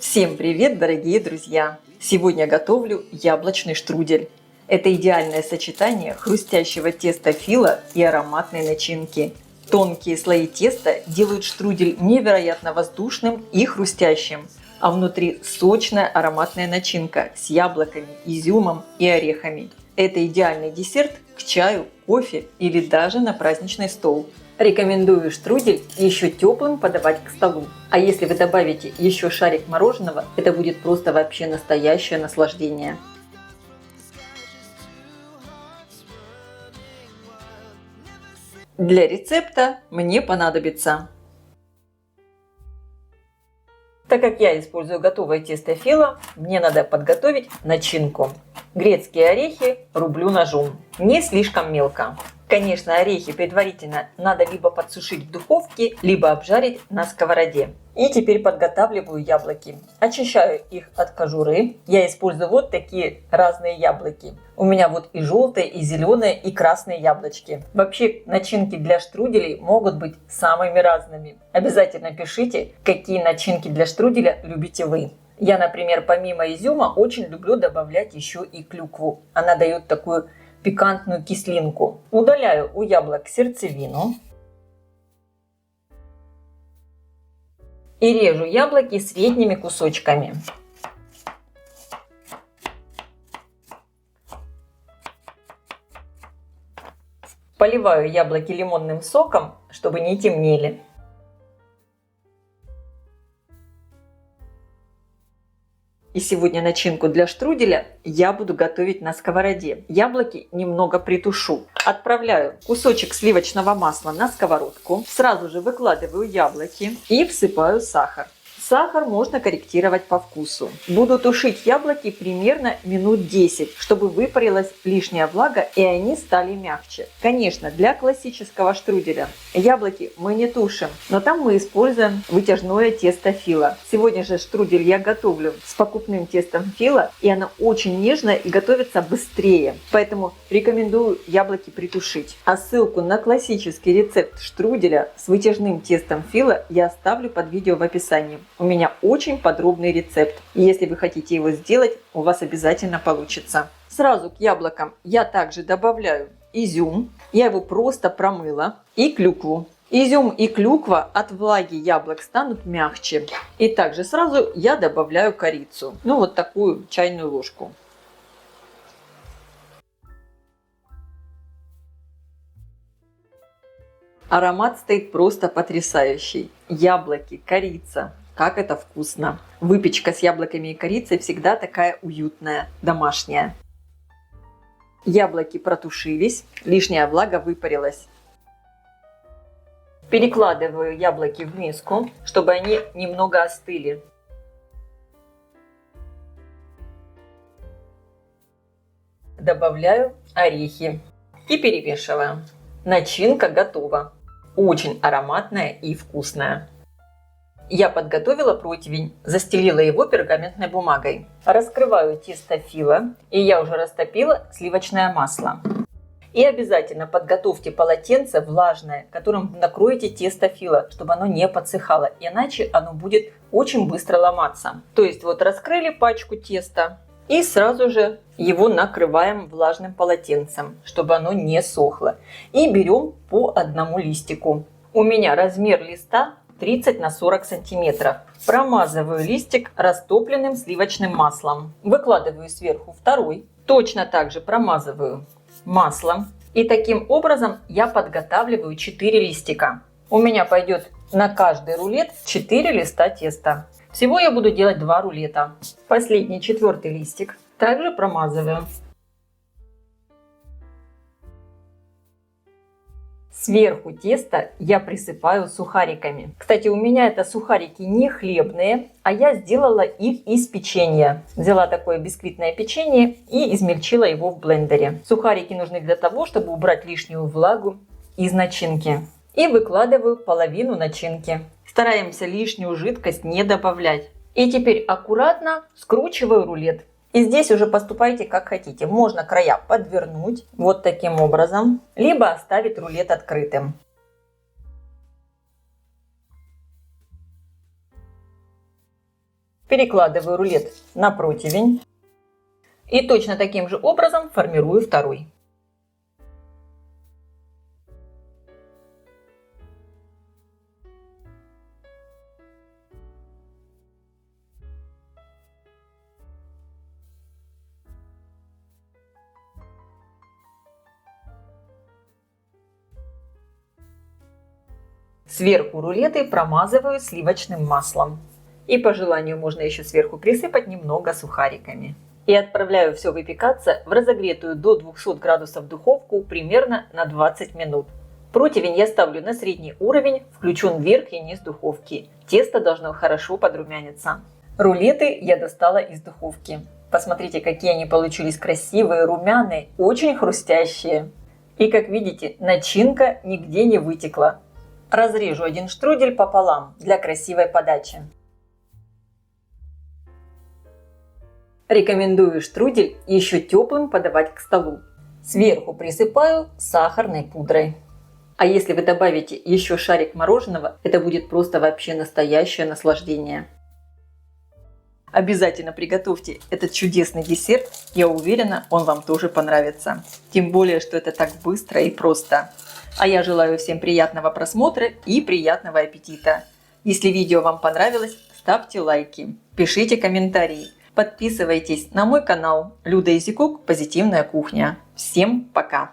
Всем привет, дорогие друзья! Сегодня готовлю яблочный штрудель. Это идеальное сочетание хрустящего теста фила и ароматной начинки. Тонкие слои теста делают штрудель невероятно воздушным и хрустящим, а внутри сочная ароматная начинка с яблоками, изюмом и орехами. Это идеальный десерт к чаю, кофе или даже на праздничный стол. Рекомендую штрудель еще теплым подавать к столу. А если вы добавите еще шарик мороженого, это будет просто вообще настоящее наслаждение. Для рецепта мне понадобится, так как я использую готовое тесто фила, мне надо подготовить начинку. Грецкие орехи рублю ножом, не слишком мелко. Конечно, орехи предварительно надо либо подсушить в духовке, либо обжарить на сковороде. И теперь подготавливаю яблоки. Очищаю их от кожуры. Я использую вот такие разные яблоки. У меня вот и желтые, и зеленые, и красные яблочки. Вообще начинки для штруделей могут быть самыми разными. Обязательно пишите, какие начинки для штруделя любите вы. Я, например, помимо изюма очень люблю добавлять еще и клюкву. Она дает такую пикантную кислинку. Удаляю у яблок сердцевину. И режу яблоки средними кусочками. Поливаю яблоки лимонным соком, чтобы не темнели. И сегодня начинку для штруделя я буду готовить на сковороде. Яблоки немного притушу. Отправляю кусочек сливочного масла на сковородку. Сразу же выкладываю яблоки и всыпаю сахар. Сахар можно корректировать по вкусу. Буду тушить яблоки примерно минут 10, чтобы выпарилась лишняя влага и они стали мягче. Конечно, для классического штруделя яблоки мы не тушим, но там мы используем вытяжное тесто фила. Сегодня же штрудель я готовлю с покупным тестом фила, и оно очень нежное и готовится быстрее. Поэтому рекомендую яблоки притушить. А ссылку на классический рецепт штруделя с вытяжным тестом фила я оставлю под видео в описании. У меня очень подробный рецепт. И если вы хотите его сделать, у вас обязательно получится. Сразу к яблокам я также добавляю изюм. Я его просто промыла. И клюкву. Изюм и клюква от влаги яблок станут мягче. И также сразу я добавляю корицу. Ну вот такую чайную ложку. Аромат стоит просто потрясающий. Яблоки, корица. Как это вкусно! Выпечка с яблоками и корицей всегда такая уютная, домашняя. Яблоки протушились, лишняя влага выпарилась. Перекладываю яблоки в миску, чтобы они немного остыли. Добавляю орехи и перемешиваю. Начинка готова. Очень ароматная и вкусная. Я подготовила противень, застелила его пергаментной бумагой. Раскрываю тесто фила, и я уже растопила сливочное масло. И обязательно подготовьте полотенце влажное, которым накроете тесто фила, чтобы оно не подсыхало, иначе оно будет очень быстро ломаться. То есть вот раскрыли пачку теста и сразу же его накрываем влажным полотенцем, чтобы оно не сохло. И берем по одному листику. У меня размер листа 30 на 40 сантиметров. Промазываю листик растопленным сливочным маслом. Выкладываю сверху второй. Точно так же промазываю маслом. И таким образом я подготавливаю 4 листика. У меня пойдет на каждый рулет 4 листа теста. Всего я буду делать 2 рулета. Последний, 4-й листик также промазываю. Сверху теста я присыпаю сухариками. Кстати, у меня это сухарики не хлебные, а я сделала их из печенья. Взяла такое бисквитное печенье и измельчила его в блендере. Сухарики нужны для того, чтобы убрать лишнюю влагу из начинки. И выкладываю половину начинки. Стараемся лишнюю жидкость не добавлять. И теперь аккуратно скручиваю рулет. И здесь уже поступайте как хотите. Можно края подвернуть вот таким образом, либо оставить рулет открытым. Перекладываю рулет на противень и точно таким же образом формирую второй. Сверху рулеты промазываю сливочным маслом. И по желанию можно еще сверху присыпать немного сухариками. И отправляю все выпекаться в разогретую до 200 градусов духовку примерно на 20 минут. Противень я ставлю на средний уровень, включен верх и низ духовки. Тесто должно хорошо подрумяниться. Рулеты я достала из духовки. Посмотрите, какие они получились красивые, румяные, очень хрустящие. И как видите, начинка нигде не вытекла. Разрежу один штрудель пополам для красивой подачи. Рекомендую штрудель еще теплым подавать к столу. Сверху присыпаю сахарной пудрой. А если вы добавите еще шарик мороженого, это будет просто вообще настоящее наслаждение. Обязательно приготовьте этот чудесный десерт. Я уверена, он вам тоже понравится. Тем более, что это так быстро и просто. А я желаю всем приятного просмотра и приятного аппетита. Если видео вам понравилось, ставьте лайки, пишите комментарии, подписывайтесь на мой канал Люда Изикук «Позитивная кухня». Всем пока!